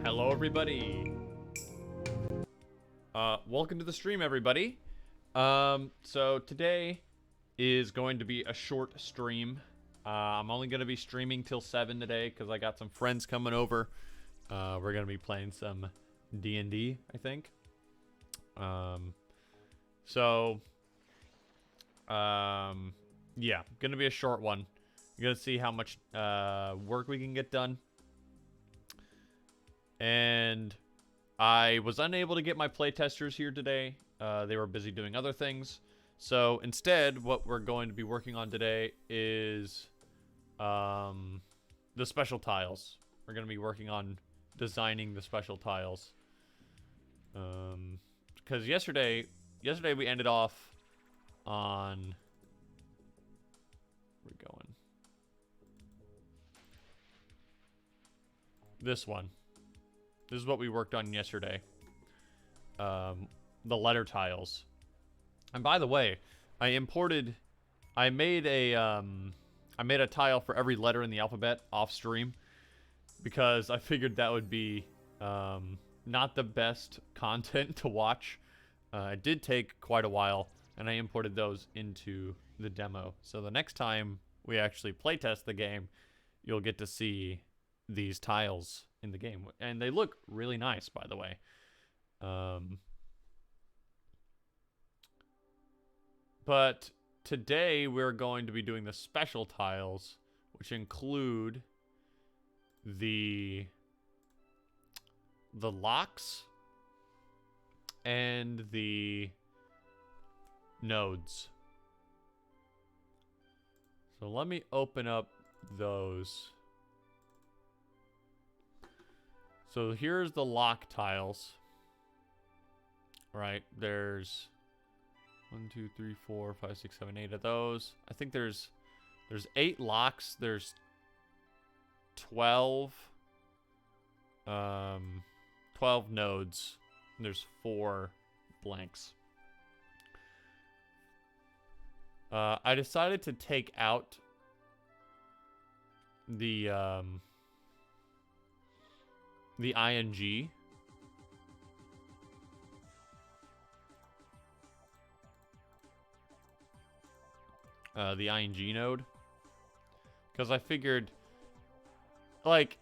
Hello, everybody. Welcome to the stream, everybody. So today is going to be a short stream. I'm only going to be streaming till 7 today because I got some friends coming over. We're going to be playing some D&D, I think. Yeah, going to be a short one. You're going to see how much work we can get done. And I was unable to get my playtesters here today. They were busy doing other things. So instead, what we're going to be working on today is the special tiles. We're going to be working on designing the special tiles. Because yesterday we ended off on... Where are we going? This one. This is what we worked on yesterday. The letter tiles. And by the way, I made a tile for every letter in the alphabet off stream because I figured that would be not the best content to watch. It did take quite a while, and I imported those into the demo. So the next time we actually playtest the game, you'll get to see these tiles in the game, and they look really nice, by the way. But today we're going to be doing the special tiles, which include the locks and the nodes. So let me open up those. So here's the lock tiles. Right, there's 1, 2, 3, 4, 5, 6, 7, 8 of those. I think there's 8 locks. There's 12 nodes. And there's 4 blanks. I decided to take out the ing. The ing node. Because I figured, like,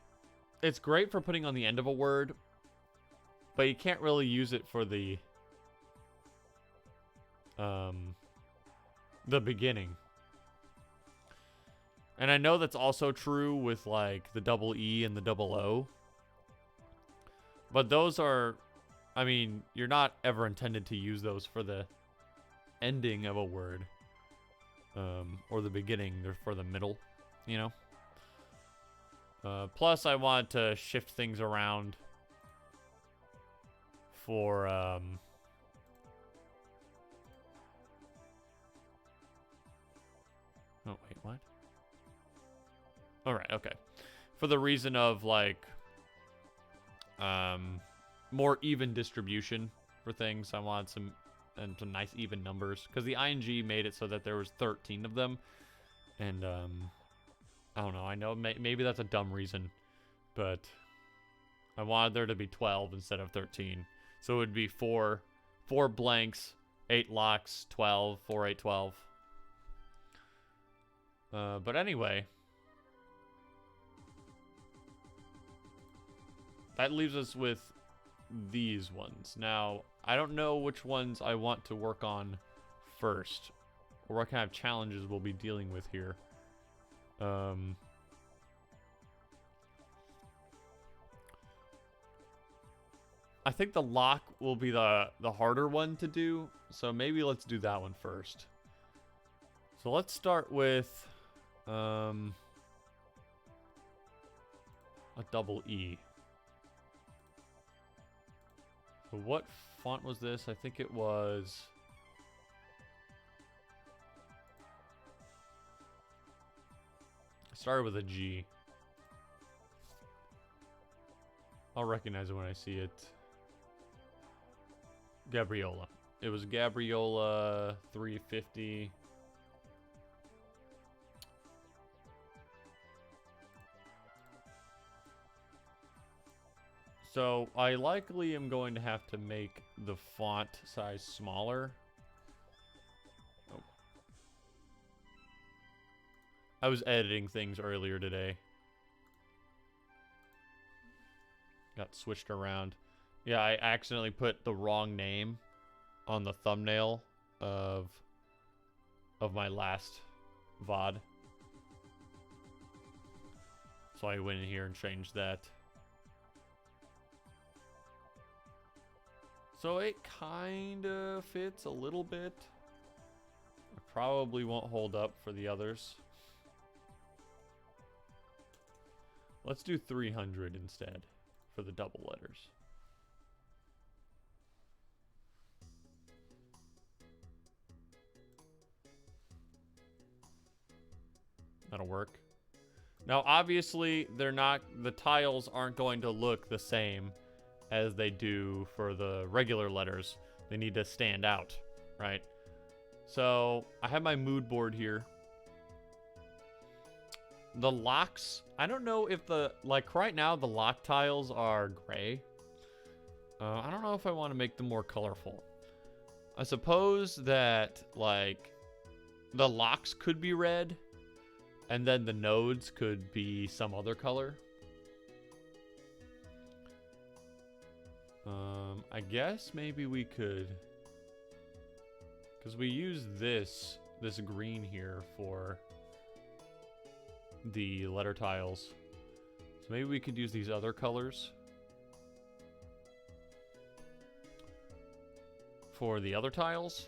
it's great for putting on the end of a word, but you can't really use it for the beginning. And I know that's also true with, like, the double E and the double O. But those are, I mean, you're not ever intended to use those for the ending of a word. Or the beginning, they're for the middle, you know? Plus, I want to shift things around for, oh, wait, what? Alright, okay. For the reason of, like, more even distribution for things. I want some nice even numbers, because the ing made it so that there was 13 of them, and I don't know, I know maybe that's a dumb reason, but I wanted there to be 12 instead of 13, so it would be 4 blanks, 8 locks, 12, 4, 8, 12. But anyway, that leaves us with these ones. Now, I don't know which ones I want to work on first, or what kind of challenges we'll be dealing with here. I think the lock will be the harder one to do, so maybe let's do that one first. So let's start with a double E. So what font was this? I think it was... I started with a G. I'll recognize it when I see it. Gabriola. It was Gabriola 350. So I likely am going to have to make the font size smaller. Oh. I was editing things earlier today. Got switched around. Yeah, I accidentally put the wrong name on the thumbnail of my last VOD. So I went in here and changed that. So it kind of fits a little bit. It probably won't hold up for the others. Let's do 300 instead for the double letters. That'll work. Now, obviously, they're not, the tiles aren't going to look the same as they do for the regular letters. They need to stand out, right? So, I have my mood board here. The locks, I don't know if the, like right now, the lock tiles are gray. I don't know if I want to make them more colorful. I suppose that, like, the locks could be red. And then the nodes could be some other color. I guess maybe we could, because we use this green here for the letter tiles. So maybe we could use these other colors for the other tiles.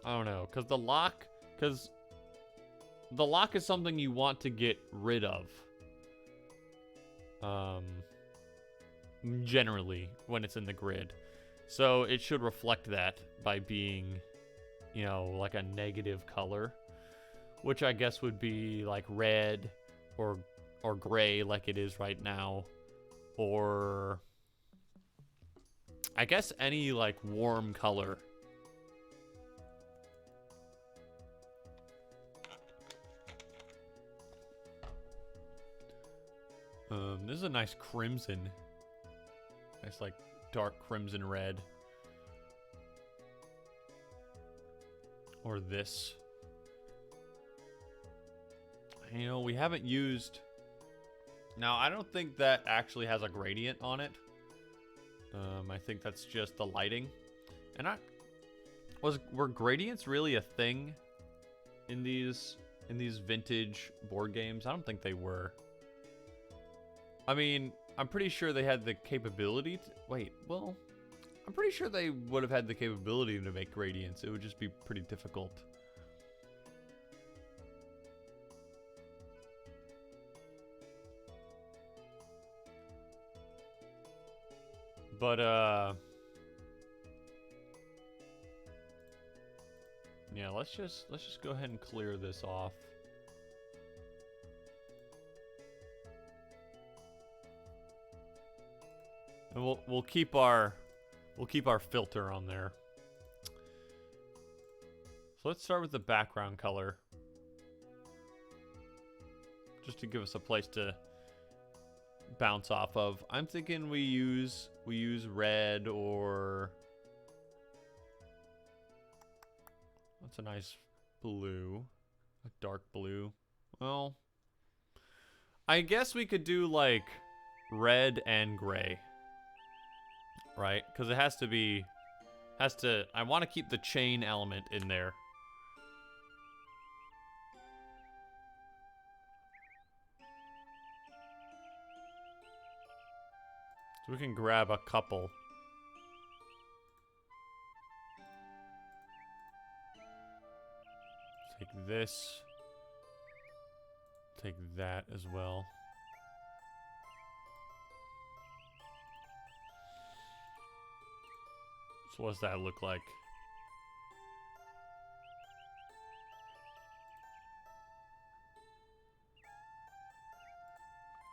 I don't know, because the lock is something you want to get rid of. Generally, when it's in the grid. So it should reflect that by being, you know, like a negative color. Which I guess would be like red or gray like it is right now. Or I guess any like warm color. This is a nice crimson. Nice, like, dark crimson red. Or this. You know, we haven't used... Now, I don't think that actually has a gradient on it. I think that's just the lighting. And were gradients really a thing in these vintage board games? I don't think they were. I mean, I'm pretty sure they had the capability to... Wait, well... I'm pretty sure they would have had the capability to make gradients. It would just be pretty difficult. But, yeah, let's just go ahead and clear this off. And we'll keep our filter on there. So let's start with the background color. Just to give us a place to bounce off of. I'm thinking we use red or what's a nice blue? A dark blue. Well, I guess we could do like red and gray. Right? Because it has to, I want to keep the chain element in there. So we can grab a couple. Take this. Take that as well. So what does that look like?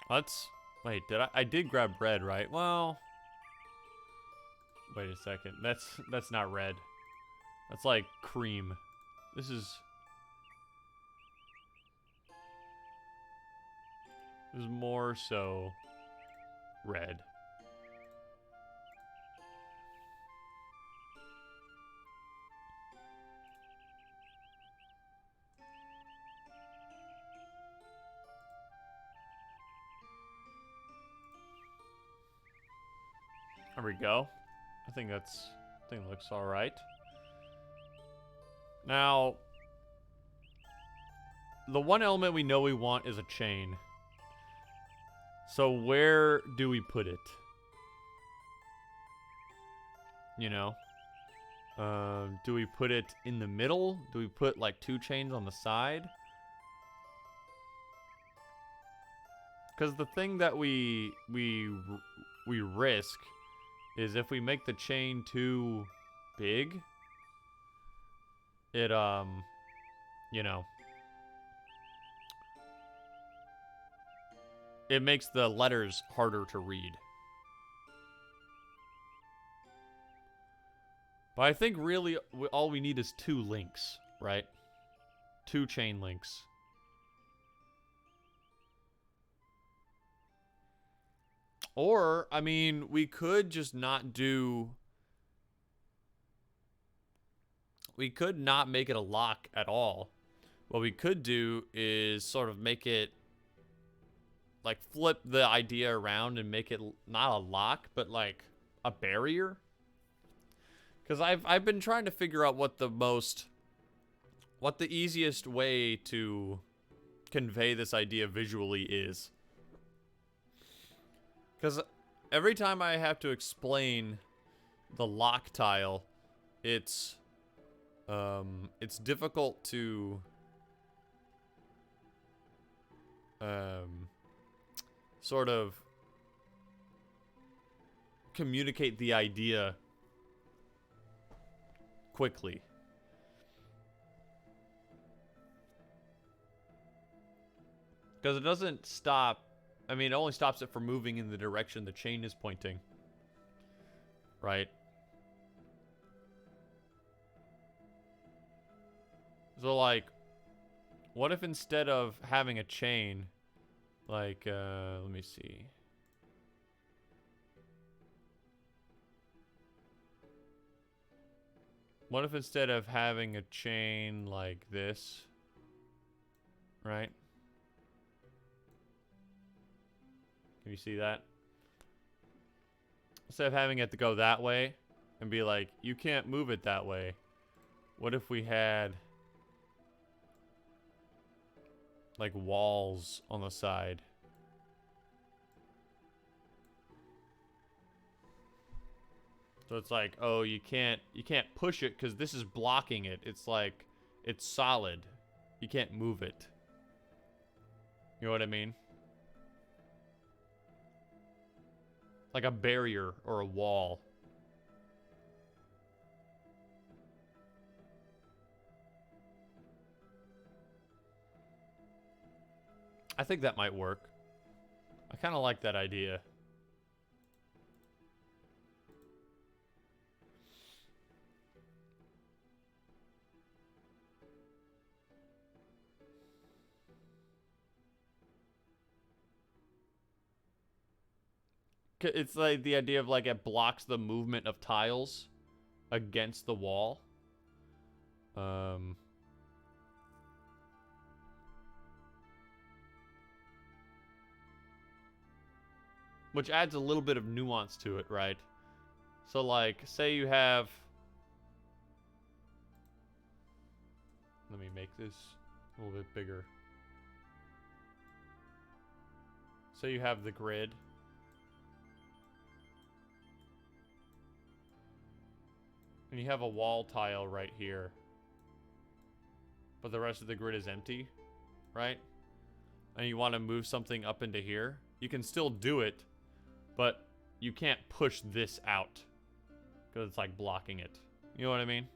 Let's... Wait, I did grab red, right? Well... Wait a second. That's not red. That's like cream. This is more so red. There we go. I think it looks all right. Now, the one element we know we want is a chain. So where do we put it? You know? Do we put it in the middle? Do we put like 2 chains on the side? Because the thing that we risk is if we make the chain too big, it you know, it makes the letters harder to read. But I think really all we need is 2 links, right? 2 chain links. Or, I mean, we could just not do... We could not make it a lock at all. What we could do is sort of make it... Like, flip the idea around and make it not a lock, but like a barrier. Because I've been trying to figure out what the easiest way to convey this idea visually is. Because every time I have to explain the lock tile, it's difficult to sort of communicate the idea quickly. Because it doesn't stop. I mean, it only stops it from moving in the direction the chain is pointing. Right? So, like, what if instead of having a chain, like, let me see. What if instead of having a chain like this, right? Can you see that? Instead of having it to go that way and be like, you can't move it that way. What if we had like walls on the side? So it's like, oh, you can't push it because this is blocking it. It's like, it's solid. You can't move it. You know what I mean? Like a barrier or a wall. I think that might work. I kind of like that idea. It's like the idea of like it blocks the movement of tiles against the wall. Which adds a little bit of nuance to it, right? So like, say you have... Let me make this a little bit bigger. Say you have the grid. And you have a wall tile right here. But the rest of the grid is empty, right? And you want to move something up into here. You can still do it, but you can't push this out. Because it's like blocking it. You know what I mean?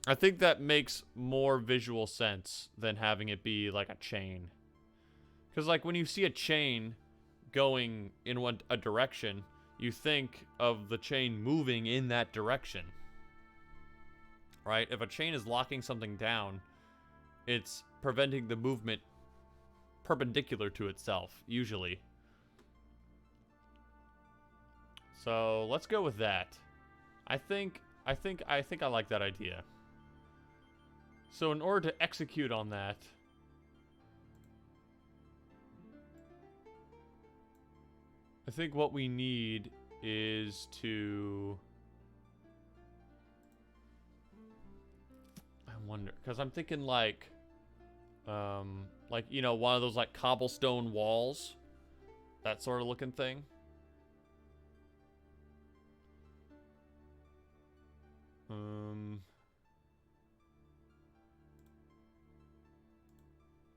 I think that makes more visual sense than having it be like a chain. Because like when you see a chain going in a direction, you think of the chain moving in that direction. Right? If a chain is locking something down, it's preventing the movement perpendicular to itself, usually. So let's go with that. I think I like that idea. So in order to execute on that, I think what we need is to... I wonder, because I'm thinking like, you know, one of those like cobblestone walls, that sort of looking thing.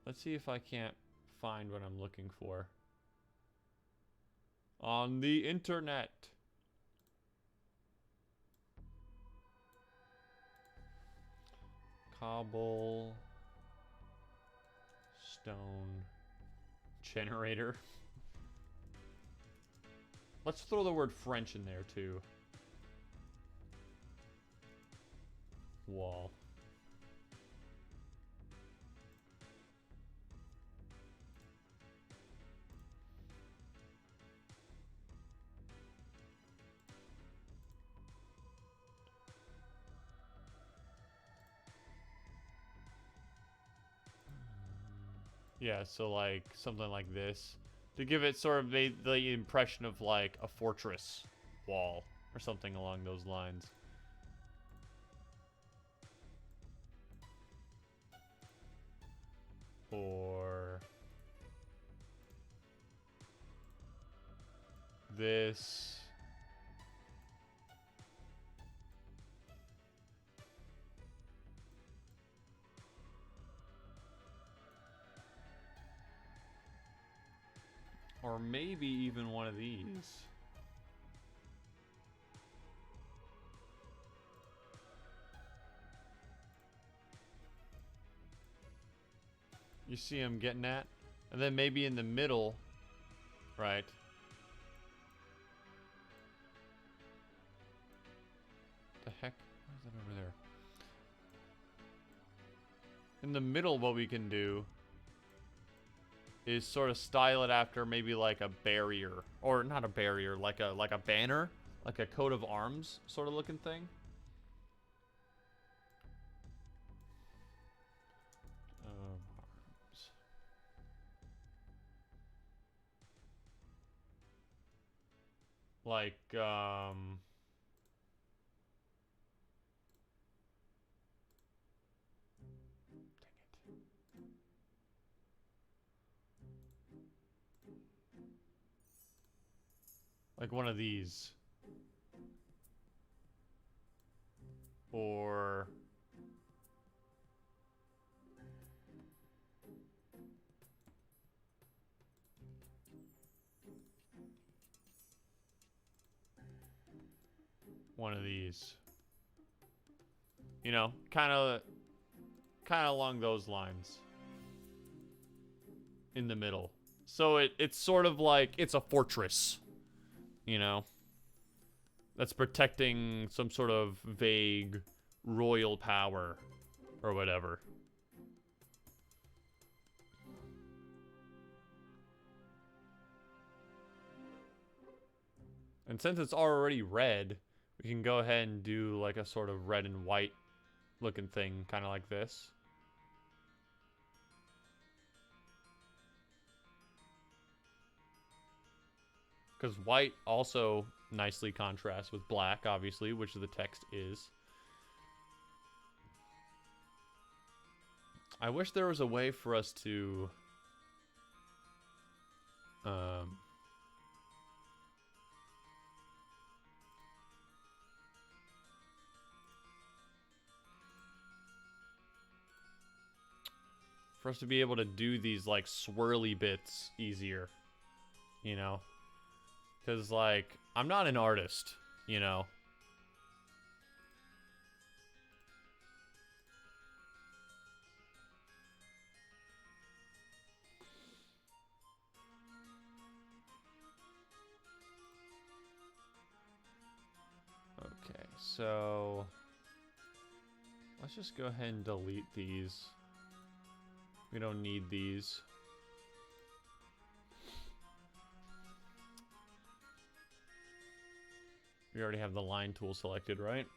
Let's see if I can't find what I'm looking for on the internet. Cobble stone generator. Let's throw the word French in there too. Wall. Yeah, so like something like this to give it sort of the impression of like a fortress wall or something along those lines. Or this. Or maybe even one of these. You see I'm getting at? And then maybe in the middle, right? The heck? What is that over there? In the middle, what we can do is sort of style it after maybe like a barrier, or not a barrier, like a banner, like a coat of arms sort of looking thing. Arms. Like dang it. Like one of these. Or one of these. You know, kind of along those lines. In the middle. So it's sort of like it's a fortress, you know, that's protecting some sort of vague royal power or whatever. And since it's already red, we can go ahead and do like a sort of red and white looking thing, kind of like this. Because white also nicely contrasts with black, obviously, which the text is. I wish there was a way for us to... for us to be able to do these, like, swirly bits easier. You know? Because, like, I'm not an artist, you know? Okay, so... let's just go ahead and delete these. We don't need these. We already have the line tool selected, right?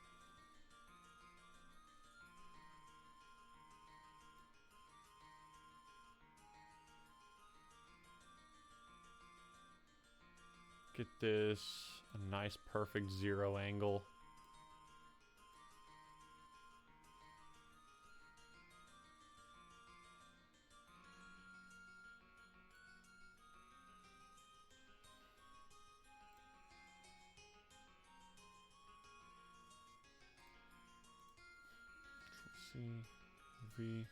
Get this a nice perfect 0 angle. C, V.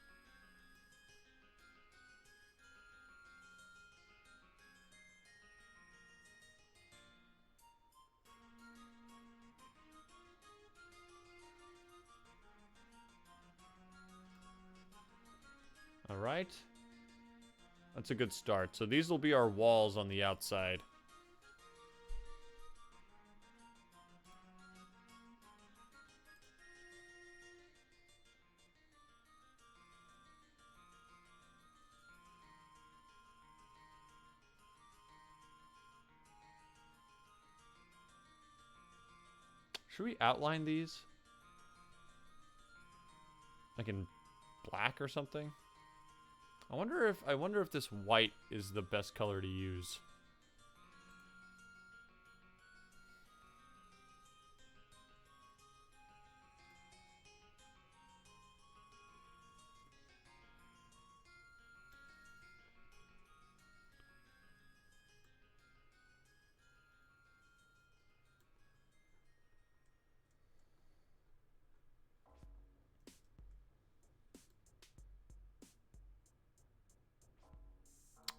All right. That's a good start. So these will be our walls on the outside. Should we outline these? Like in black or something? I wonder if this white is the best color to use.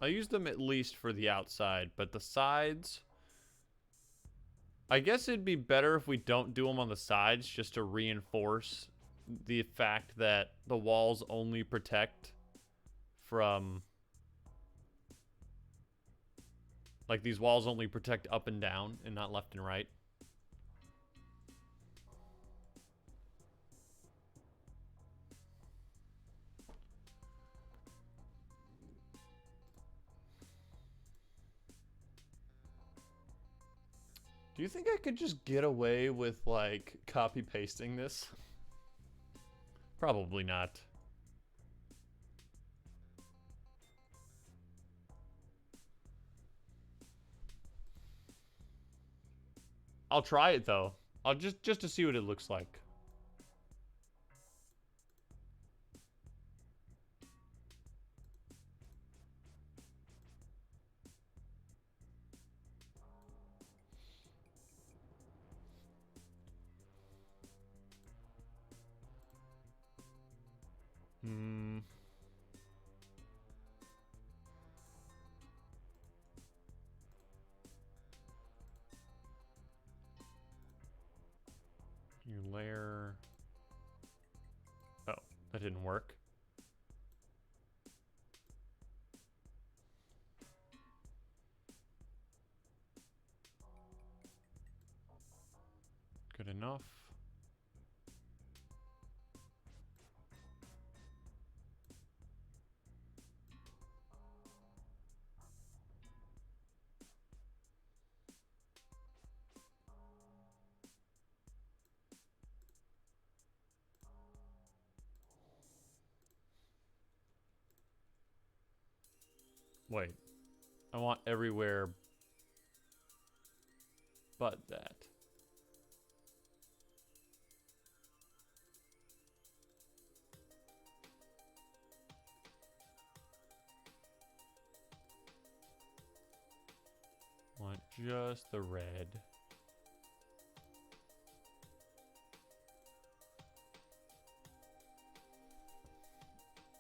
I use them at least for the outside, but the sides... I guess it'd be better if we don't do them on the sides, just to reinforce the fact that the walls only protect from... Like, these walls only protect up and down, and not left and right. Do you think I could just get away with, like, copy-pasting this? Probably not. I'll try it, though. I'll just to see what it looks like. You layer... Oh, that didn't work. Good enough. Wait. I want everywhere but that. Want just the red.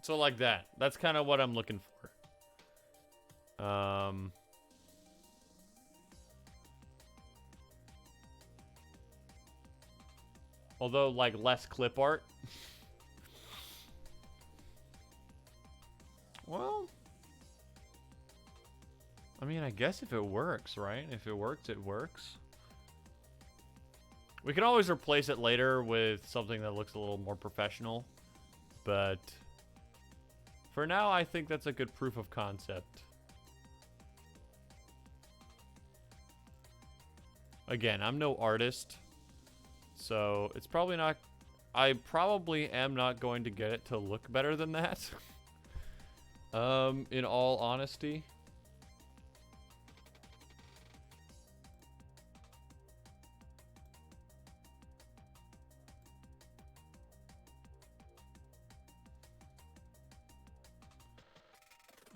So like that. That's kind of what I'm looking for. Although, like, less clip art. Well, I mean, I guess if it works, right? If it works, it works. We can always replace it later with something that looks a little more professional. But for now, I think that's a good proof of concept. Again, I'm no artist. So it's probably not... I probably am not going to get it to look better than that. In all honesty.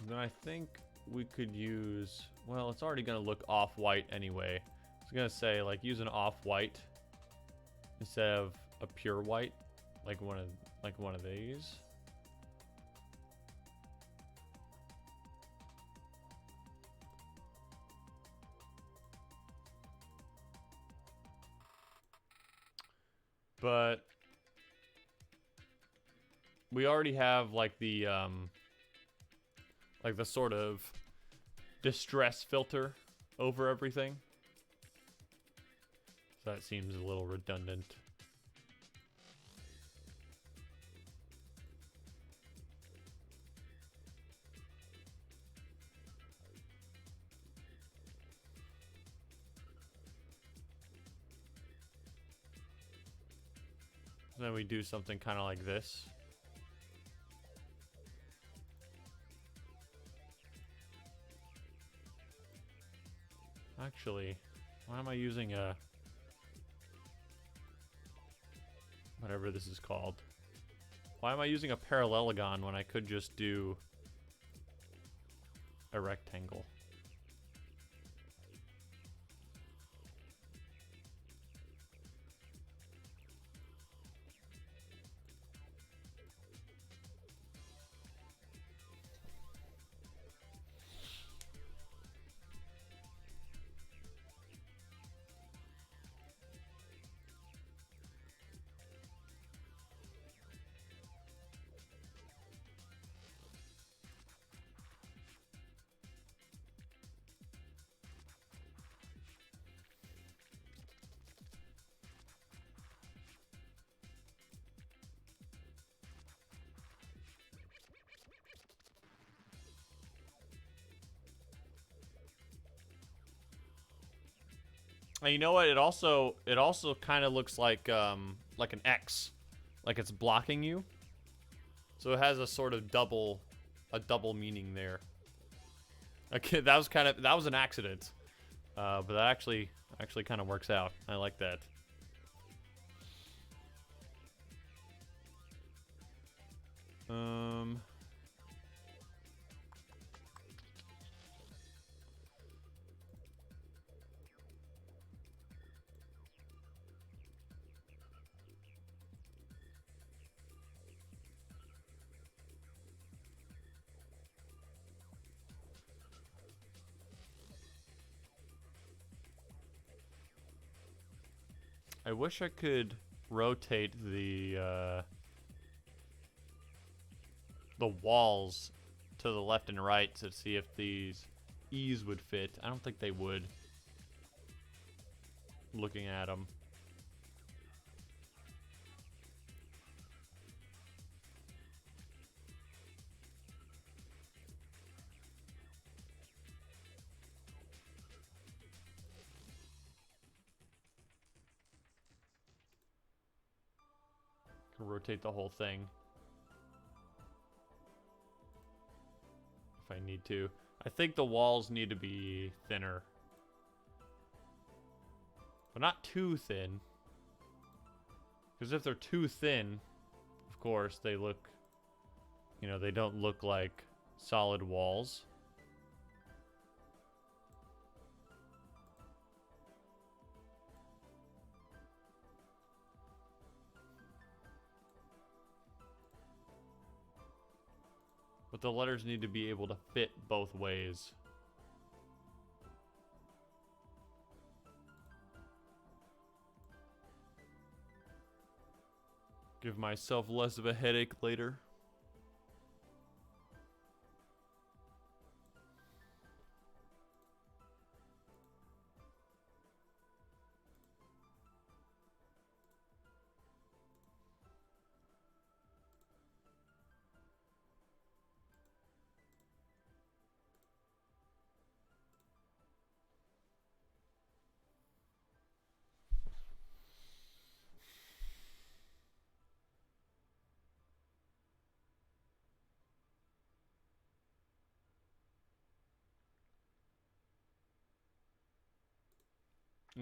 Then I think we could use, well, it's already gonna look off-white anyway. I was gonna say, like, use an off-white instead of a pure white, like one of these. But we already have like the sort of distress filter over everything. So that seems a little redundant. Then we do something kind of like this. Actually, why am I using a... whatever this is called? Why am I using a parallelogon when I could just do a rectangle? And you know what? It also kind of looks like an X, like it's blocking you. So it has a sort of double meaning there. Okay, that was an accident, but that actually kind of works out. I like that. I wish I could rotate the walls to the left and right to see if these E's would fit. I don't think they would. Looking at them. Can rotate the whole thing if I need to. I think the walls need to be thinner, but not too thin. Because if they're too thin, of course, they look, you know, they don't look like solid walls. But the letters need to be able to fit both ways. Give myself less of a headache later.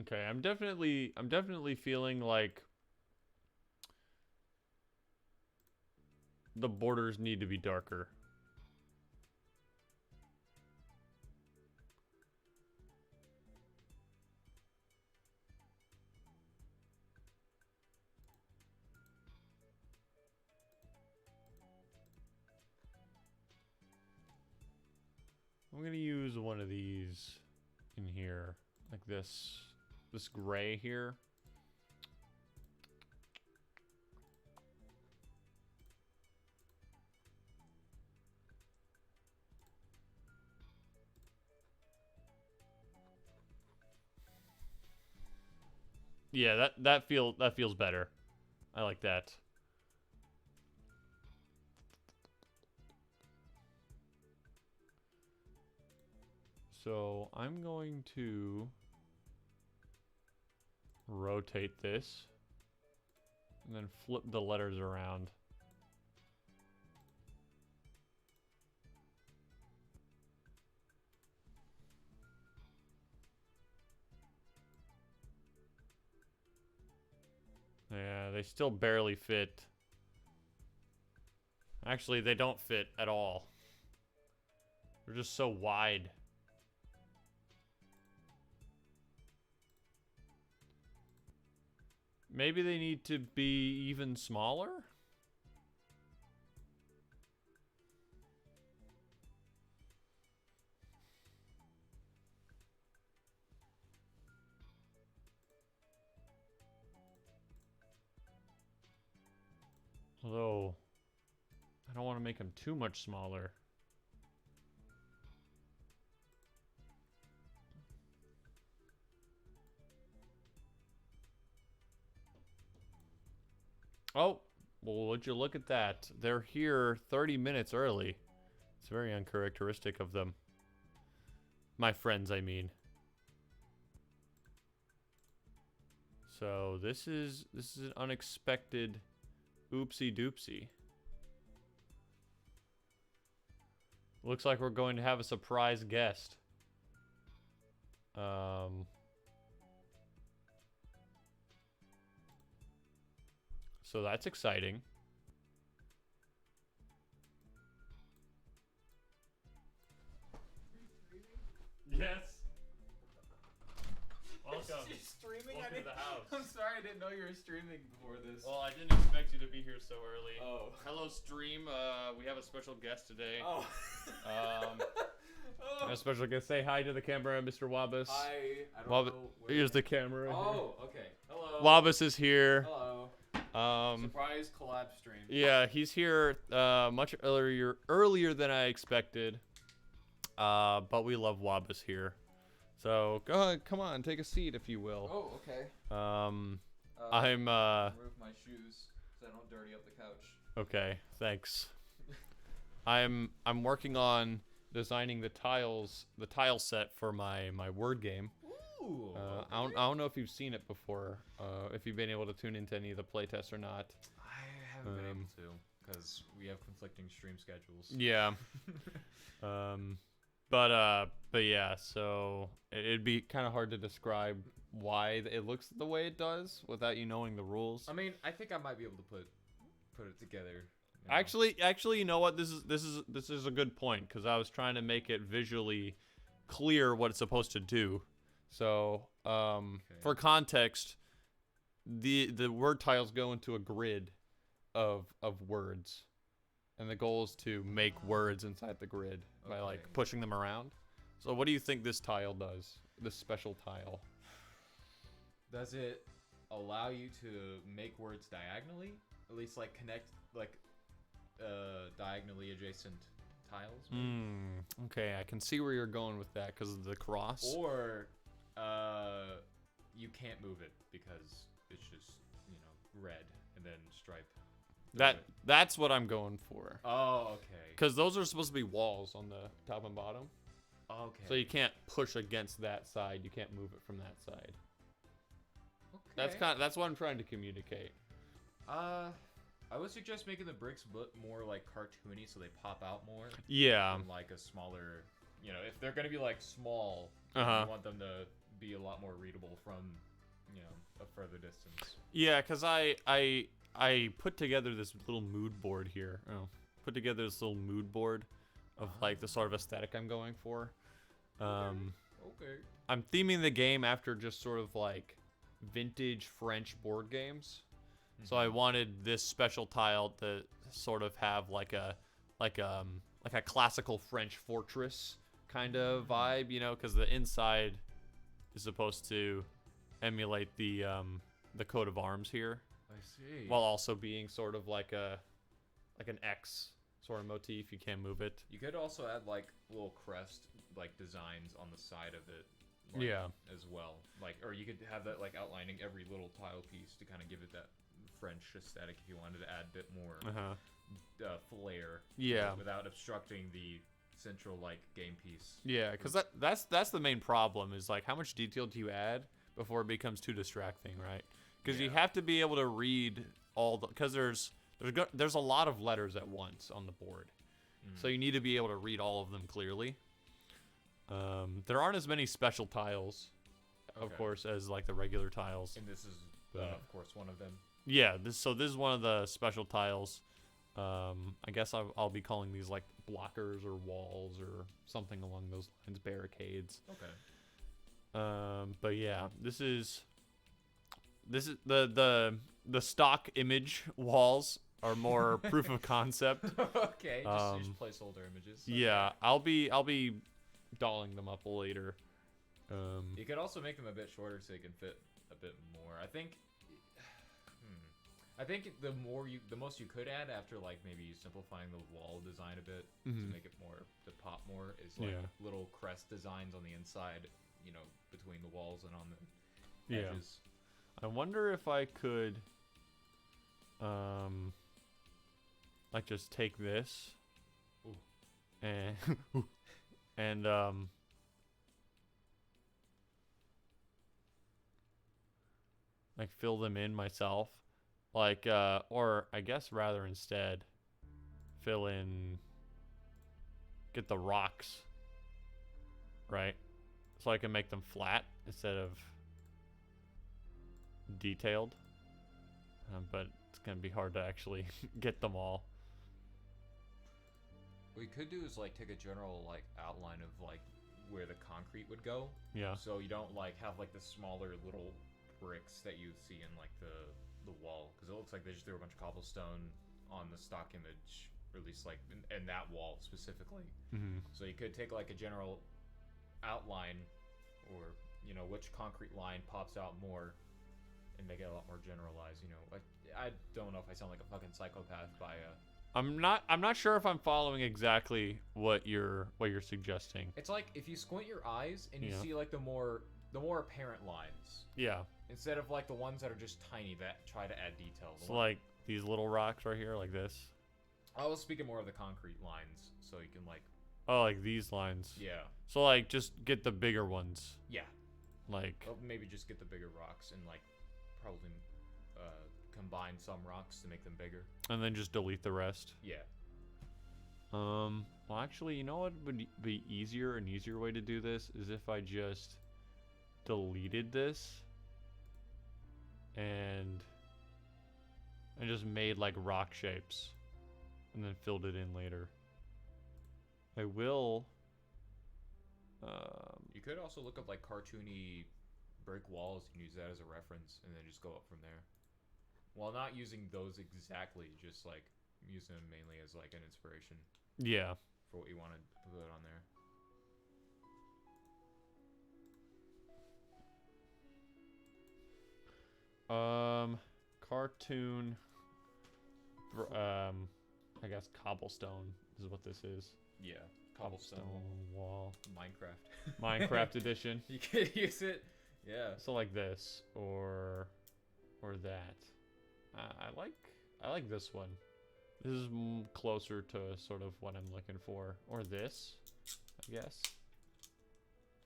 Okay, I'm definitely feeling like the borders need to be darker. I'm gonna use one of these in here, like this gray here. Yeah, that feels better. I like that. So I'm going to rotate this and then flip the letters around. Yeah, they still barely fit. Actually, they don't fit at all. They're just so wide. Maybe they need to be even smaller? Although, I don't want to make them too much smaller. Oh, well, would you look at that? They're here 30 minutes early. It's very uncharacteristic of them. My friends, I mean. So this is an unexpected oopsie doopsie. Looks like we're going to have a surprise guest. So that's exciting. Yes. Welcome. You're streaming? Welcome to the house. I'm sorry, I didn't know you were streaming before this. Well, I didn't expect you to be here so early. Oh. Hello, stream. We have a special guest today. Oh. A special guest. Say hi to the camera, Mr. Wobbus. Hi. I don't Wobbus. know. Here's the camera. Oh, okay. Hello. Wobbus is here. Hello. Surprise collab stream. Yeah, he's here much earlier than I expected. But we love Wobbus here. So go ahead, come on, take a seat if you will. Oh, okay. I'm remove my shoes so I don't dirty up the couch. Okay, thanks. I'm working on designing the tile set for my word game. Ooh. Okay. I don't know if you've seen it before. If you've been able to tune into any of the playtests or not. I haven't been able to because we have conflicting stream schedules. Yeah. But yeah, so it'd be kind of hard to describe why it looks the way it does without you knowing the rules. I mean, I think I might be able to put it together. You know? Actually, you know what? This is a good point because I was trying to make it visually clear what it's supposed to do. So, Okay. for context, the word tiles go into a grid of words. And the goal is to make words inside the grid by like pushing them around. So what do you think this tile does? This special tile? Does it allow you to make words diagonally? At least like connect like diagonally adjacent tiles? Okay, I can see where you're going with that because of the cross. Or you can't move it because it's just, you know, red and then stripe. That's what I'm going for. Oh, okay. Because those are supposed to be walls on the top and bottom. Okay. So you can't push against that side. You can't move it from that side. Okay. That's what I'm trying to communicate. I would suggest making the bricks look more like cartoony so they pop out more. Yeah. Than like a smaller, you know, if they're gonna be like small, you want them to be a lot more readable from, you know, a further distance. Yeah, because I put together this little mood board here. Put together this little mood board of like the sort of aesthetic I'm going for. Okay. I'm theming the game after just sort of like vintage French board games. So I wanted this special tile to sort of have like a classical French fortress kind of vibe, you know, because the inside is supposed to emulate the coat of arms here, I see. while also being sort of like an X sort of motif. You can't move it. You could also add like little crest like designs on the side of it. Like, Yeah. As well, like, or you could have that like outlining every little tile piece to kind of give it that French aesthetic if you wanted to add a bit more flair. Yeah. Without obstructing the central like game piece. Yeah, because that's the main problem is like how much detail do you add before it becomes too distracting, right? Because you have to be able to read all the, because there's a lot of letters at once on the board, so you need to be able to read all of them clearly. There aren't as many special tiles, of course, as like the regular tiles. And this is of course one of them. Yeah, this is one of the special tiles. I guess I'll be calling these like blockers or walls or something along those lines, barricades. Okay. But yeah, this is the stock image walls are more proof of concept. Okay, just placeholder images. Okay. Yeah, I'll be dolling them up later. You could also make them a bit shorter so you can fit a bit more. I think the most you could add after like maybe simplifying the wall design a bit to make it more to pop more is like little crest designs on the inside, you know, between the walls and on the edges. I wonder if I could like just take this and like fill them in myself. Like, or I guess rather instead, fill in, get the rocks, right? So I can make them flat instead of detailed. But it's going to be hard to actually get them all. What we could do is like take a general like outline of like where the concrete would go. Yeah. So you don't like have like the smaller little bricks that you see in like the wall, because it looks like they just threw a bunch of cobblestone on the stock image, or at least like in that wall specifically. So you could take like a general outline, or you know which concrete line pops out more, and make it a lot more generalized. You know, like I don't know if I sound like a fucking psychopath by I'm not sure if I'm following exactly what you're suggesting. It's like if you squint your eyes and you see like the more apparent lines. Yeah. Instead of like the ones that are just tiny that try to add detail. So like these little rocks right here, like this. I was speaking more of the concrete lines, so you can like. Oh, like these lines. Yeah. So like just get the bigger ones. Yeah. Like. Or maybe just get the bigger rocks and like probably combine some rocks to make them bigger. And then just delete the rest. Yeah. Well, actually, you know what would be an easier way to do this is if I just deleted this and just made like rock shapes and then filled it in later. I will. You could also look up like cartoony brick walls and use that as a reference, and then just go up from there. While not using those exactly, just like using them mainly as like an inspiration. Yeah. For what you want to put on there. Cartoon. I guess cobblestone is what this is. Yeah. Cobblestone wall. Minecraft edition. You could use it. Yeah. So like this or that. I like this one. This is closer to sort of what I'm looking for. Or this, I guess.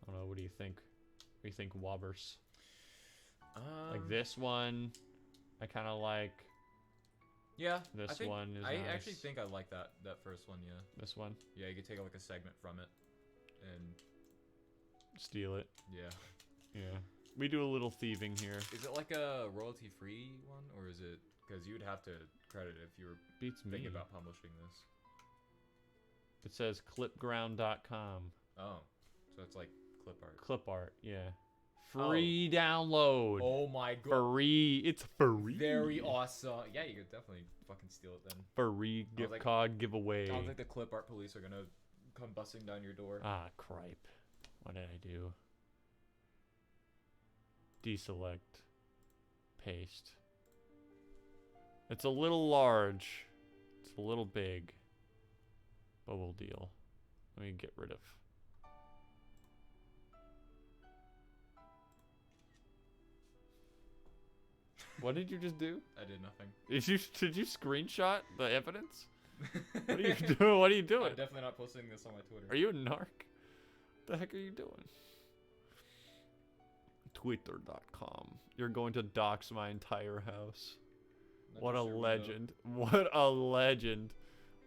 I don't know. What do you think? What do you think, Wobbus? Like this one, I kind of like. Yeah. This one is I nice. actually think I like that first one. Yeah. This one. Yeah, you could take like a segment from it, and steal it. Yeah. Yeah. We do a little thieving here. Is it like a royalty-free one, or is it? Because you would have to credit it if you were thinking about publishing this. It says clipground.com. Oh, so it's like clip art. Clip art, yeah. Free download. Oh my god. Free. It's free. Very awesome. Yeah, you could definitely fucking steal it then. Free gift card giveaway. I don't think the clip art police are gonna come busting down your door. Ah, cripe. What did I do? Deselect. Paste. It's a little large. It's a little big. But we'll deal. Let me get rid of. What did you just do? I did nothing. Did you screenshot the evidence? What are you doing? What are you doing? I'm definitely not posting this on my Twitter. Are you a narc? What the heck are you doing? Twitter.com. You're going to dox my entire house. Not What a just your window. legend. What a legend.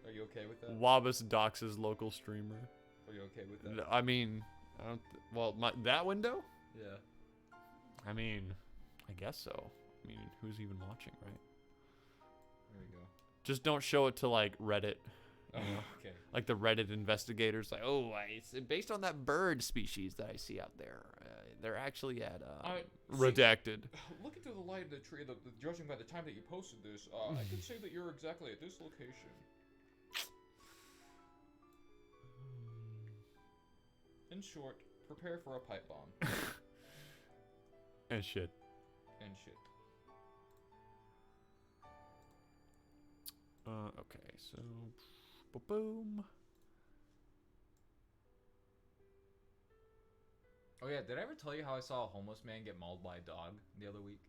Are you okay with that? Wobbus doxes local streamer. Are you okay with that? I mean, I don't. Well, that window? Yeah. I mean, I guess so. I mean, who's even watching, right? There we go. Just don't show it to like Reddit. Oh, You know? okay. Like the Reddit investigators, like, oh, it's based on that bird species that I see out there. They're actually at redacted. Looking through the light of the tree, judging by the time that you posted this, I can say that you're exactly at this location. In short, prepare for a pipe bomb. And shit. And shit. Okay, so boom. Oh yeah, did I ever tell you how I saw a homeless man get mauled by a dog the other week?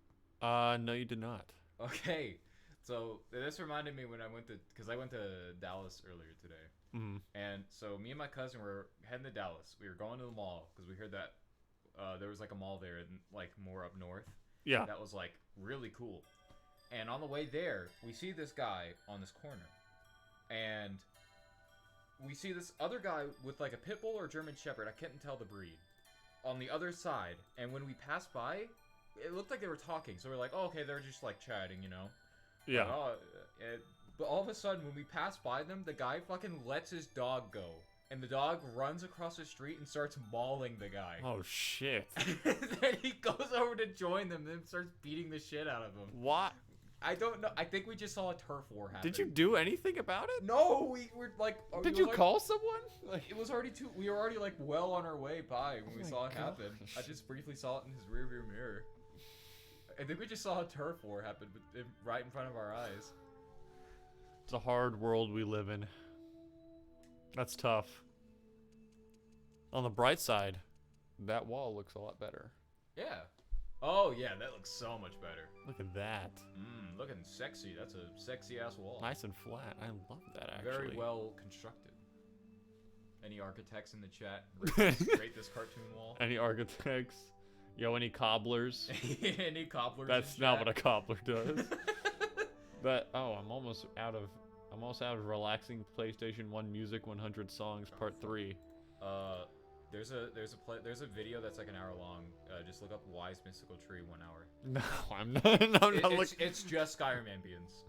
No, you did not. Okay, so this reminded me when I went to Dallas earlier today. Mm. And so me and my cousin were heading to Dallas. We were going to the mall because we heard that there was like a mall there, like more up north. Yeah. That was like really cool. And on the way there, we see this guy on this corner, and we see this other guy with like a pit bull or German Shepherd. I couldn't tell the breed. On the other side, and when we passed by, it looked like they were talking. So we're like, oh, okay, they're just like chatting, you know? Yeah. But all of a sudden, when we pass by them, the guy fucking lets his dog go. And the dog runs across the street and starts mauling the guy. Oh, shit. Then he goes over to join them and starts beating the shit out of him. What? I don't know. I think we just saw a turf war happen. Did you do anything about it? No, we were like... Did you call someone? Like, it was already we were already like well on our way by when we my saw it happen. gosh. I just briefly saw it in his rearview mirror. I think we just saw a turf war happen right in front of our eyes. It's a hard world we live in. That's tough. On the bright side, that wall looks a lot better. Yeah. Oh yeah, that looks so much better. Look at that. Looking sexy. That's a sexy ass wall. Nice and flat. I love that, actually. Very well constructed. Any architects in the chat? Rate this cartoon wall. Any architects? Yo, any cobblers? Any cobblers? That's not what a cobbler does. But I'm almost out of relaxing PlayStation 1 music 100 songs part 3. There's a video that's like an hour long. Just look up Wise Mystical Tree 1 hour. No, I'm not. I'm not looking. It's just Skyrim ambience.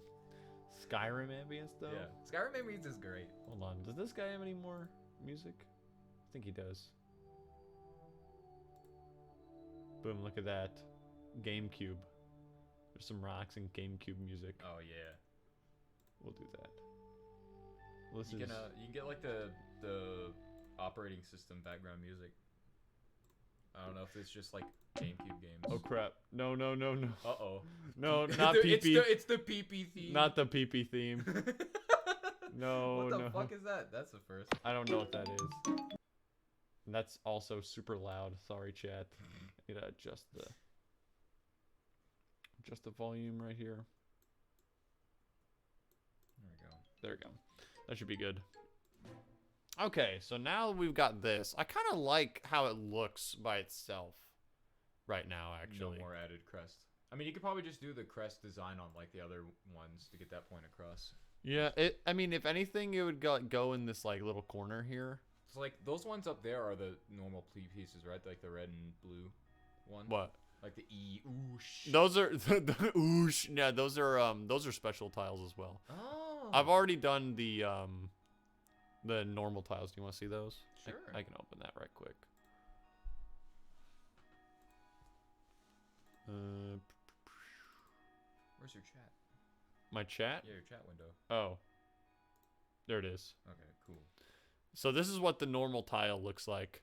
Skyrim ambience though. Yeah, Skyrim ambience is great. Hold on. Does this guy have any more music? I think he does. Boom! Look at that. GameCube. There's some rocks and GameCube music. Oh yeah. We'll do that. Well, this You is. can get like the operating system background music. I don't know if it's just like GameCube games. Oh crap! No! Uh-oh. No, not PP. It's the PP theme. Not the PP theme. No, What the no. fuck is that? That's the first. I don't know what that is. And that's also super loud. Sorry, chat. I need to adjust the volume right here. There we go. There we go. That should be good. Okay, so now we've got this. I kind of like how it looks by itself right now, actually. No more added crest. I mean, you could probably just do the crest design on like the other ones to get that point across. Yeah, I mean, if anything, it would go in this like little corner here. So like those ones up there are the normal pieces, right? Like the red and blue one. What? Like the oosh. Those are the oosh. Yeah, those are special tiles as well. Oh. I've already done the normal tiles. Do you want to see those? Sure. I can open that right quick. Where's your chat? My chat? Yeah, your chat window. Oh. There it is. Okay, cool. So this is what the normal tile looks like.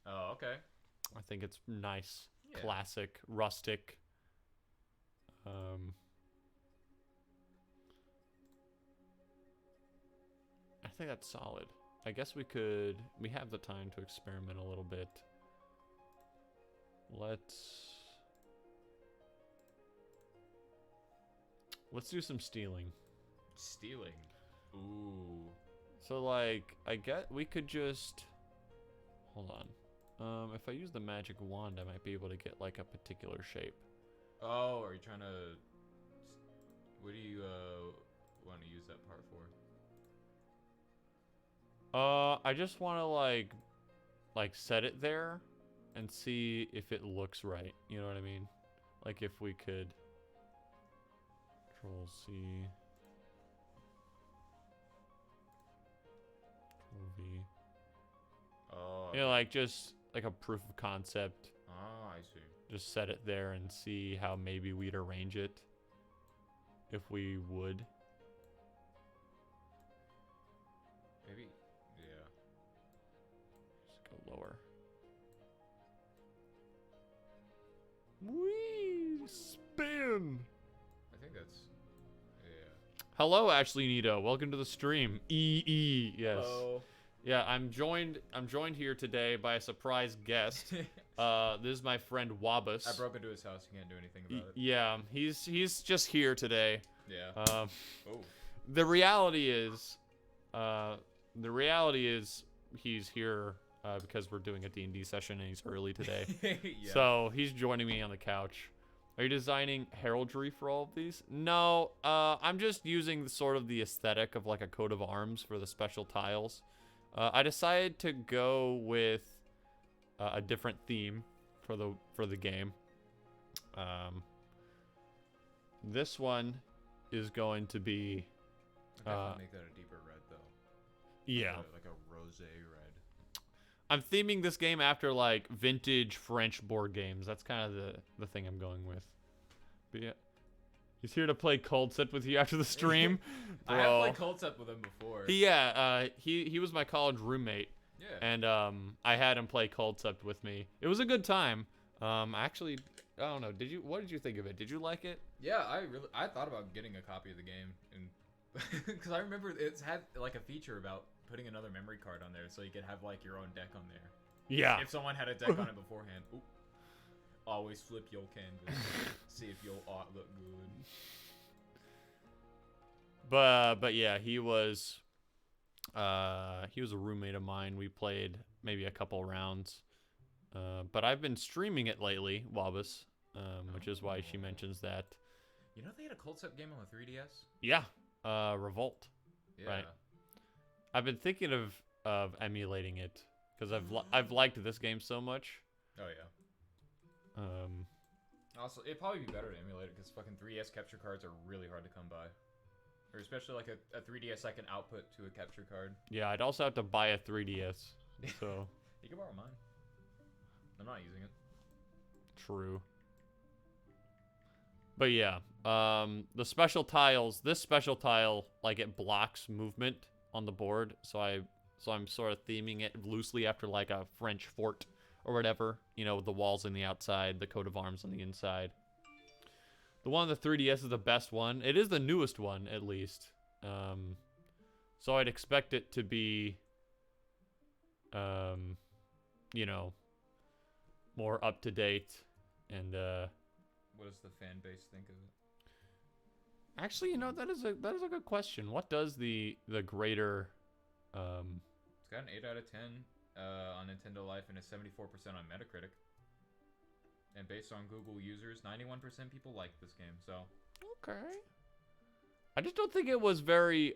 Oh, okay. I think it's nice, Yeah. classic, rustic. I think that's solid. I guess we have the time to experiment a little bit. Let's do some stealing. Stealing. Ooh. So like, we could just, hold on. If I use the magic wand, I might be able to get like a particular shape. Oh, are you trying to, what do you want to use that part for? I just want to like set it there and see if it looks right. You know what I mean? Like if we could Control C, Control V. Oh. You know, like just like a proof of concept. Oh, I see. Just set it there and see how maybe we'd arrange it. If we would. Maybe, yeah. Just go lower. Whee! Spin! I think that's, yeah. Hello, Ashley Nito. Welcome to the stream. EE, yes. Hello. Yeah, I'm joined here today by a surprise guest. This is my friend Wobbus. I broke into his house. You can't do anything about it. Yeah, he's just here today. Yeah. Oh. The reality is he's here because we're doing a D&D session and he's early today. Yeah. So he's joining me on the couch. Are you designing heraldry for all of these? No, I'm just using sort of the aesthetic of like a coat of arms for the special tiles. I decided to go with a different theme for the game. This one is going to be. I definitely make that a deeper red though. Yeah. Like a rosé red. I'm theming this game after like vintage French board games. That's kind of the thing I'm going with. But yeah. He's here to play Cold Set with you after the stream. I have played Cold Set with him before. He was my college roommate. Yeah. And I had him play Cold Set with me. It was a good time. Actually, I don't know. What did you think of it? Did you like it? Yeah, I thought about getting a copy of the game, and because I remember it's had like a feature about putting another memory card on there, so you could have like your own deck on there. Yeah. If someone had a deck on it beforehand. Oop. Always flip your canvas, see if your art look good. But yeah, he was a roommate of mine. We played maybe a couple rounds. But I've been streaming it lately, Wobbus, which is why she mentions that. You know they had a Cold Set game on the 3DS? Yeah, Revolt. Yeah. Right. I've been thinking of emulating it because I've liked this game so much. Oh yeah. Also, it'd probably be better to emulate it because fucking 3DS capture cards are really hard to come by. Or especially like a 3DS I can output to a capture card. Yeah, I'd also have to buy a 3DS. So. You can borrow mine. I'm not using it. True. But yeah, the special tiles. This special tile, like it blocks movement on the board, so I'm sort of theming it loosely after like a French fort or whatever. You know, with the walls on the outside, the coat of arms on the inside. The one on the 3DS is the best one. It is the newest one, at least. So I'd expect it to be, you know, more up to date and what does the fan base think of it? Actually, you know, that is a good question. What does the greater It's got an 8 out of 10 on Nintendo Life and a 74% on Metacritic. And based on Google users, 91% people like this game, so okay. I just don't think it was very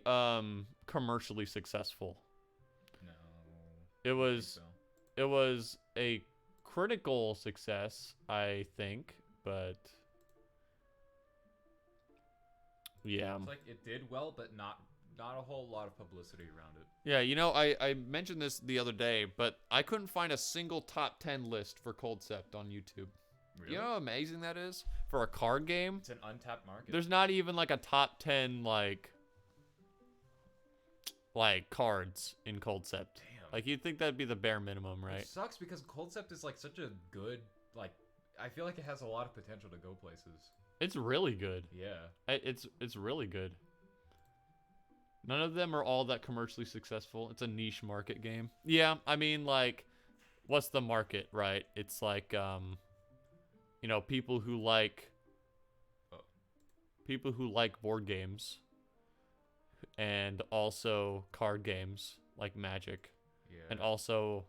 commercially successful. no. It was So. it was a critical success, I think, but yeah. It's like it did well, but not a whole lot of publicity around it. Yeah, you know, I mentioned this the other day, but I couldn't find a single top 10 list for Coldcept on YouTube. Really? You know how amazing that is? For a card game? It's an untapped market. There's not even like a top 10, like, like cards in Concept. Damn. Like you'd think that'd be the bare minimum, right? It sucks because Concept is like such a good like. I feel like it has a lot of potential to go places. It's really good. Yeah. It's really good. None of them are all that commercially successful. It's a niche market game. Yeah, I mean, like, what's the market, right? It's like, you know, people who like board games and also card games like Magic, Yeah. and also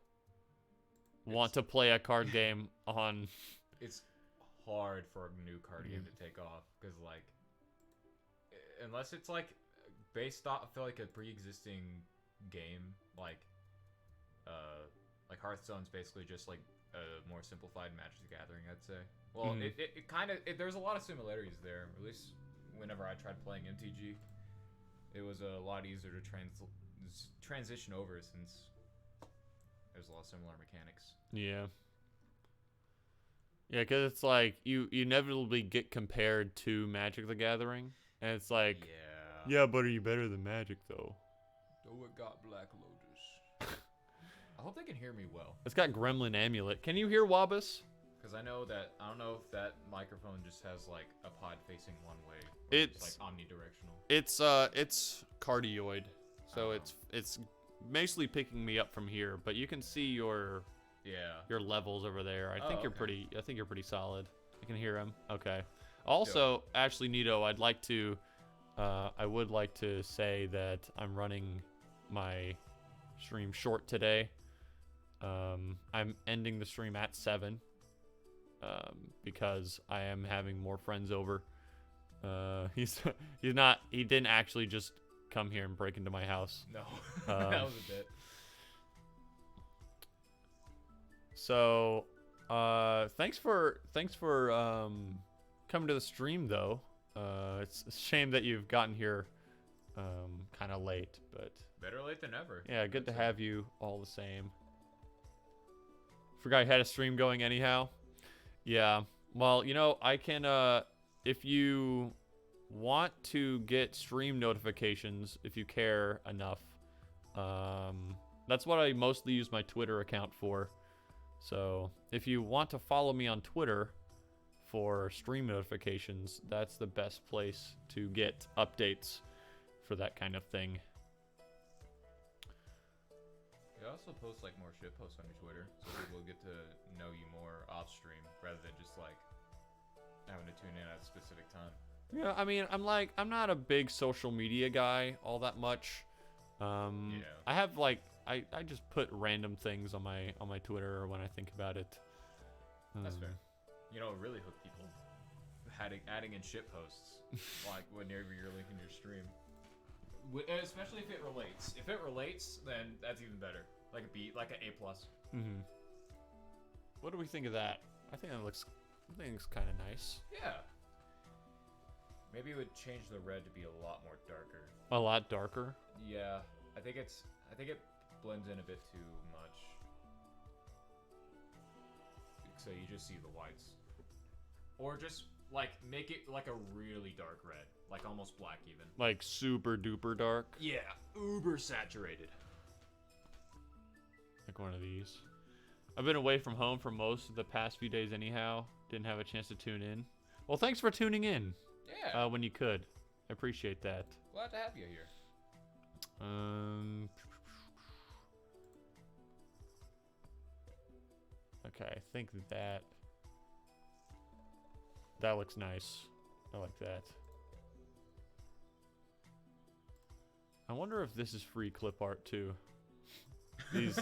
want to play a card game on. It's hard for a new card game to take off because, like, unless it's like based off, I feel like a pre-existing game, like Hearthstone's basically just like a more simplified Magic the Gathering, I'd say. Well, it kind of there's a lot of similarities there. At least whenever I tried playing MTG, it was a lot easier to transition over since there's a lot of similar mechanics. Yeah. Yeah, because it's like you inevitably get compared to Magic the Gathering, and it's like, yeah, but are you better than Magic though? Oh, it got Black Lotus. I hope they can hear me well. It's got Gremlin Amulet. Can you hear Wobbus? Because I don't know if that microphone just has like a pod facing one way. It's like omnidirectional. It's cardioid, so it's basically picking me up from here, but you can see your levels over there. I think you're pretty solid. I can hear him. Okay. Also, actually, Nito, I would like to say that I'm running my stream short today. I'm ending the stream at 7 because I am having more friends over. He didn't actually just come here and break into my house. No, that was a bit. So, thanks for coming to the stream though. It's a shame that you've gotten here kind of late, but better late than never. Yeah, good to have you all the same. Forgot I had a stream going anyhow. Yeah. Well, you know, I can if you want to get stream notifications, if you care enough, that's what I mostly use my Twitter account for. So if you want to follow me on Twitter for stream notifications, that's the best place to get updates for that kind of thing. You also post like more shit posts on your Twitter, so people get to know you more off stream rather than just like having to tune in at a specific time. Yeah, I mean, I'm not a big social media guy all that much. I have like I just put random things on my Twitter when I think about it. That's fair. You know, really hook people adding in shit posts like whenever you're linking your stream. Especially if it relates. If it relates, then that's even better. Like a B, like an A+. Mm-hmm. What do we think of that? I think it looks kind of nice. Yeah. Maybe it would change the red to be a lot more darker. A lot darker? Yeah. I think it blends in a bit too much. So you just see the whites. Or just like make it like a really dark red, like almost black even. Like super duper dark? Yeah, uber saturated. Like one of these. I've been away from home for most of the past few days anyhow. Didn't have a chance to tune in. Well, thanks for tuning in. Yeah. When you could. I appreciate that. Glad to have you here. Okay, I think that looks nice. I like that. I wonder if this is free clip art too. These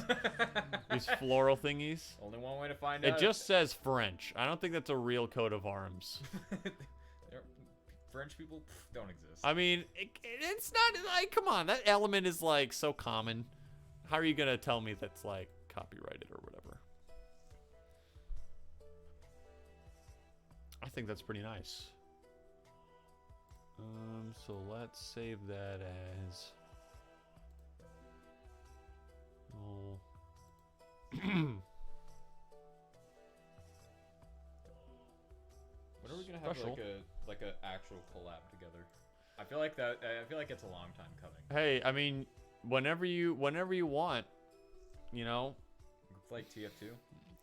floral thingies. Only one way to find out. It just says French. I don't think that's a real coat of arms. French people don't exist. I mean, it's not like, come on, that element is like so common. How are you gonna tell me that's like copyrighted or whatever? I think that's pretty nice. So let's save that as. Oh. When are we gonna have like a actual collab together? I feel like it's a long time coming. Hey, I mean, whenever you want, you know. Like TF2,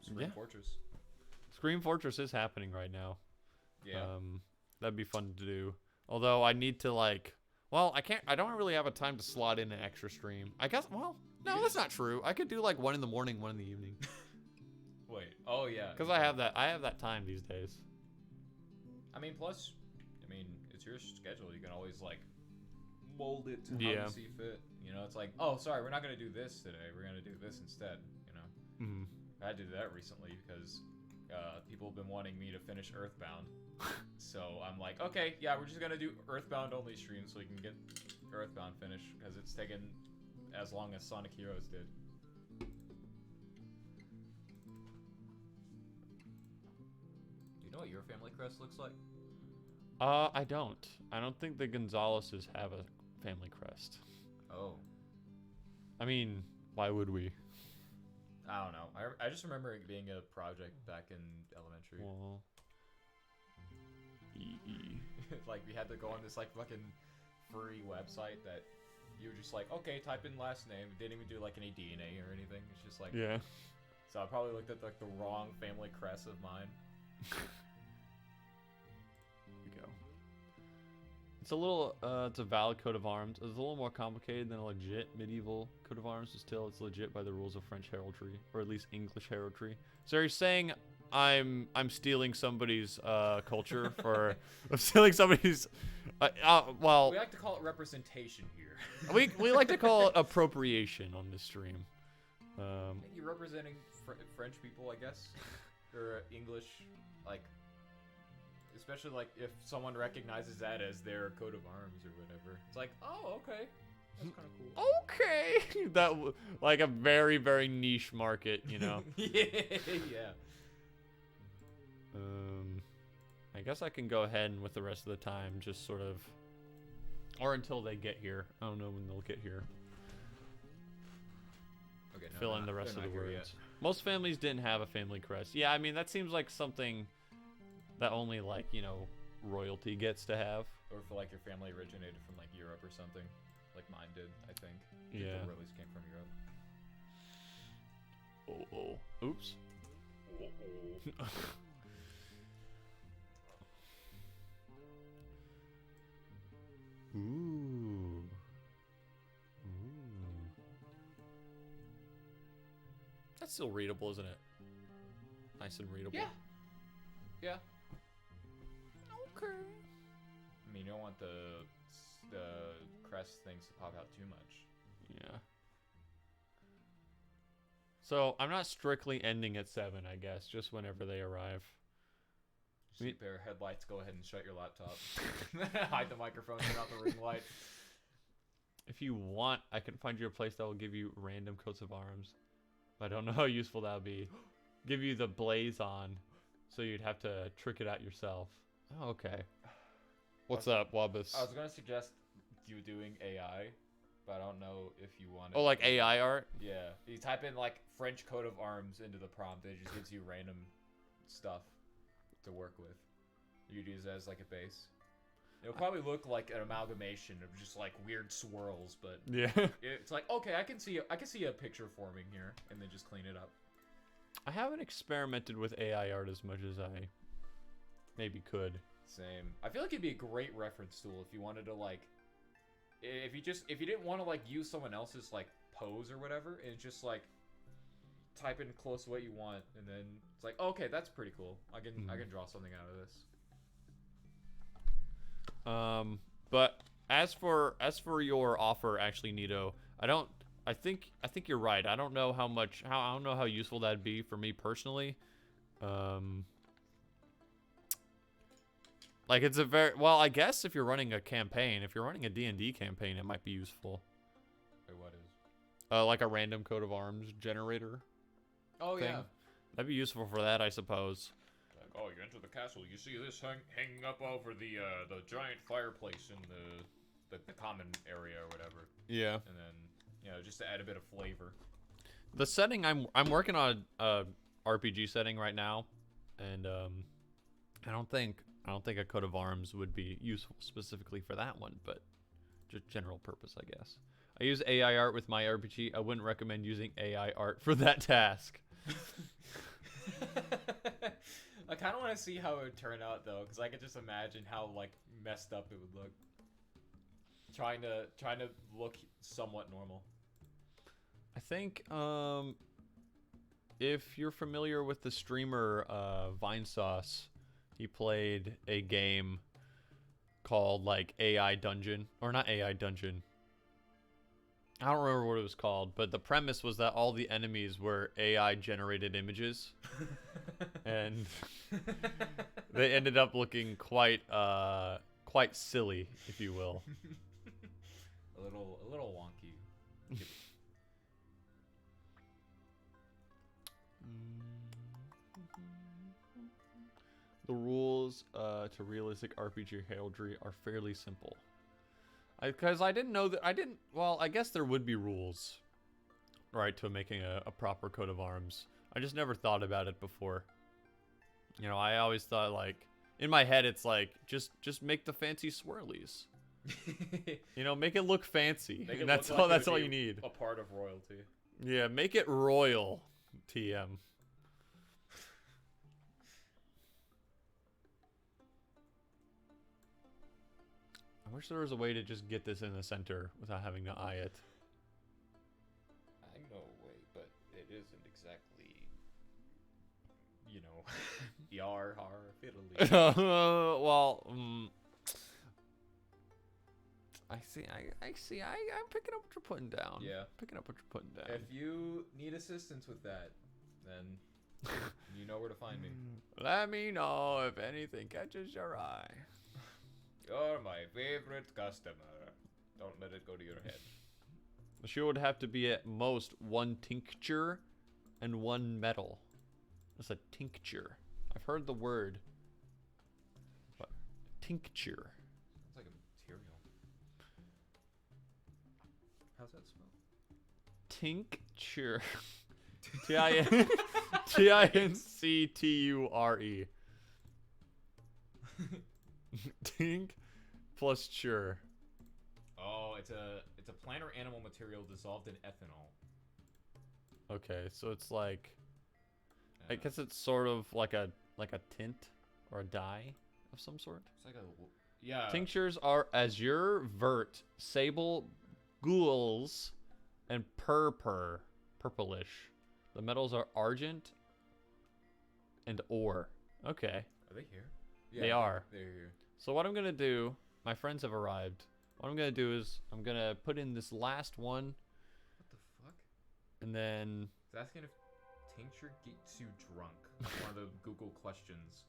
Scream Fortress. Scream Fortress is happening right now. Yeah. That'd be fun to do. Although I need to like, well, I don't really have a time to slot in an extra stream. I guess, well, no, that's not true. I could do like 1 in the morning, 1 in the evening. Wait. Oh yeah. Because I have that time these days. I mean, plus, it's your schedule. You can always like mold it to how you see fit. You know, it's like, oh, sorry, we're not gonna do this today. We're gonna do this instead. You know. Mm-hmm. I did that recently because people have been wanting me to finish Earthbound. So I'm like, okay, yeah, we're just gonna do Earthbound only stream so we can get Earthbound finished because it's taken as long as Sonic Heroes did. Do you know what your family crest looks like? I don't. I don't think the Gonzaleses have a family crest. Oh. I mean, why would we? I don't know. I just remember it being a project back in elementary. Well, like we had to go on this like fucking free website that you were just like, okay, type in last name. It didn't even do like any DNA or anything. It's just like, yeah. So I probably looked at like the wrong family crest of mine. It's a little, it's a valid coat of arms. It's a little more complicated than a legit medieval coat of arms, but still it's legit by the rules of French heraldry, or at least English heraldry. So you're saying I'm stealing somebody's culture for, I'm stealing somebody's, well. We like to call it representation here. we like to call it appropriation on this stream. I think you're representing French people, I guess, or English, like. Especially like if someone recognizes that as their coat of arms or whatever. It's like, oh, okay. That's kind of cool. Okay. That like a very, very niche market, you know. Yeah. I guess I can go ahead and with the rest of the time just sort of, or until they get here. I don't know when they'll get here. Okay. No, fill in the rest of the words. Most families didn't have a family crest. Yeah, I mean that seems like something that only, like, you know, royalty gets to have. Or for, like, your family originated from, like, Europe or something. Like mine did, I think. Yeah. The Royals came from Europe. Oh. Oops. Ooh. That's still readable, isn't it? Nice and readable. Yeah. Okay. I mean, you don't want the crest things to pop out too much. Yeah. So I'm not strictly ending at 7, I guess, just whenever they arrive. See a pair of headlights, go ahead and shut your laptop. Hide the microphone, turn out the ring light. If you want, I can find you a place that will give you random coats of arms. But I don't know how useful that would be. Give you the blaze on, so you'd have to trick it out yourself. Oh, okay. What's up, Wobbus? I was gonna suggest you doing AI, but I don't know if you want. Oh, like AI art? Yeah. You type in like French coat of arms into the prompt, it just gives you random stuff to work with. You'd use it as like a base. It'll probably look like an amalgamation of just like weird swirls, but yeah, it's like, okay, I can see a picture forming here, and then just clean it up. I haven't experimented with AI art as much as I maybe could. Same. I feel like it'd be a great reference tool if you wanted to like, if you didn't want to like use someone else's like pose or whatever, and just like type in close to what you want, and then it's like, oh, okay, that's pretty cool. I can draw something out of this. But as for your offer, actually, Nito, I think you're right. I don't know how useful that'd be for me personally. Like it's a well, I guess if you're running a campaign, if you're running a D&D campaign, it might be useful. Wait, what is? Like a random coat of arms generator. Oh thing. yeah. That'd be useful for that, I suppose. Like, oh, you enter the castle, you see this hanging up over the giant fireplace in the common area or whatever. Yeah. And then, just to add a bit of flavor. The setting I'm working on a RPG setting right now, and I don't think a coat of arms would be useful specifically for that one, but just general purpose, I guess. I use AI art with my RPG. I wouldn't recommend using AI art for that task. I kind of want to see how it would turn out though, because I could just imagine how like messed up it would look. Trying to look somewhat normal. I think if you're familiar with the streamer Vinesauce, he played a game called like AI Dungeon, or not AI Dungeon. I don't remember what it was called, but the premise was that all the enemies were AI generated images. And they ended up looking quite silly, if you will. a little wonky. The rules to realistic RPG heraldry are fairly simple. Because I didn't know that well, I guess there would be rules, right, to making a proper coat of arms. I just never thought about it before. You know, I always thought, like, in my head, it's like, just make the fancy swirlies. You know, make it look fancy. And that's all you need. A part of royalty. Yeah, make it royal, TM. I wish there was a way to just get this in the center without having to eye it. I know a way, but it isn't exactly, you know, yar har fiddly. Well, I see. I'm picking up what you're putting down. Yeah. Picking up what you're putting down. If you need assistance with that, then you know where to find me. Let me know if anything catches your eye. You're my favorite customer. Don't let it go to your head. The shoe would have to be at most 1 tincture and 1 metal. That's a tincture. I've heard the word. But tincture. Sounds like a material. How's that spelled? Tincture. Tincture. Tink plus cure. Oh, it's a plant or animal material dissolved in ethanol. Okay, so it's like, I guess it's sort of like a tint or a dye of some sort. It's like yeah. Tinctures are azure, vert, sable, gules, and purplish. The metals are argent and ore. Okay. Are they here? Yeah, they are. They're here. So what I'm gonna do, my friends have arrived. What I'm gonna do is I'm gonna put in this last one. What the fuck? And then It's asking if tincture gets you drunk. That's one of the Google questions.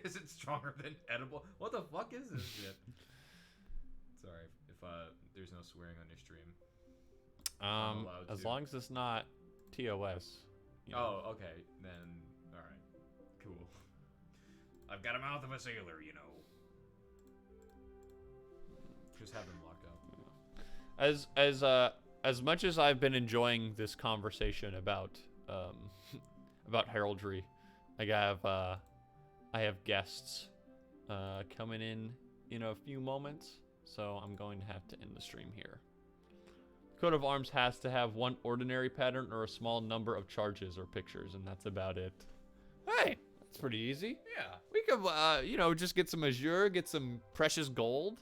Is it stronger than edible? What the fuck is this shit? Sorry if there's no swearing on your stream. as long as it's not TOS. You know. Oh, okay. Then alright. Cool. I've got a mouth of a sailor, you know. Just have them locked up. As much as I've been enjoying this conversation about about heraldry, I have guests coming in a few moments, so I'm going to have to end the stream here. Coat of arms has to have 1 ordinary pattern or a small number of charges or pictures, and that's about it. Hey, that's pretty easy. Yeah. We could, just get some azure, get some precious gold,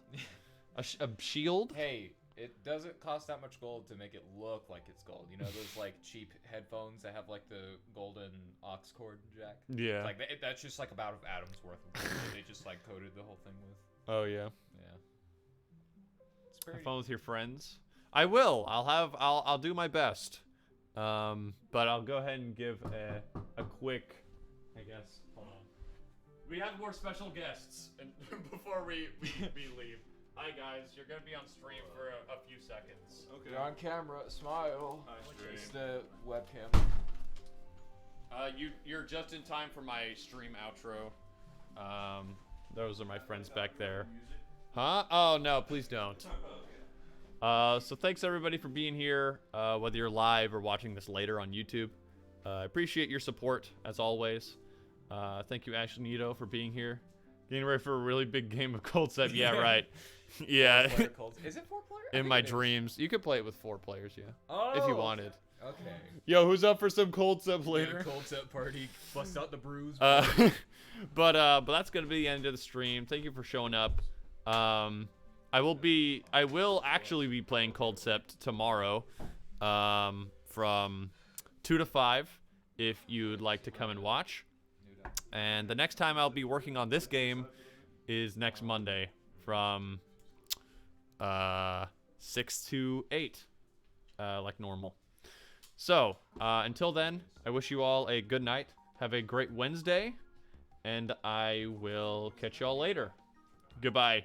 a shield. Hey, it doesn't cost that much gold to make it look like it's gold. You know those like cheap headphones that have like the golden aux cord jack? Yeah. It's like that's just like about an atom's worth of gold that they just like coated the whole thing with. Oh yeah. Yeah. It's pretty. Have fun with your friends. I will. I'll do my best. But I'll go ahead and give a quick, I guess. Hold on. We have more special guests before we leave. Hi guys, you're gonna be on stream for a few seconds. Okay. You're on camera. Smile. It's the webcam. You're just in time for my stream outro. Those are my friends back there. Huh? Oh no, please don't. So thanks everybody for being here, whether you're live or watching this later on YouTube. I appreciate your support as always. Thank you, Ashley Nito, for being here. Getting ready for a really big game of Cold Step. Yeah, right. Yeah. Four-player Cold. Is it 4-player? I In think my it is. dreams. You could play it with 4 players, yeah. Oh, If you wanted. Okay. Yo, who's up for some cold sep Get a later? cold set party. Bust out the brews. But that's gonna be the end of the stream. Thank you for showing up. I will actually be playing Cold Sept tomorrow, from 2 to 5, if you'd like to come and watch. And the next time I'll be working on this game is next Monday from 6 to 8, like normal. So until then, I wish you all a good night. Have a great Wednesday, and I will catch y'all later. Goodbye.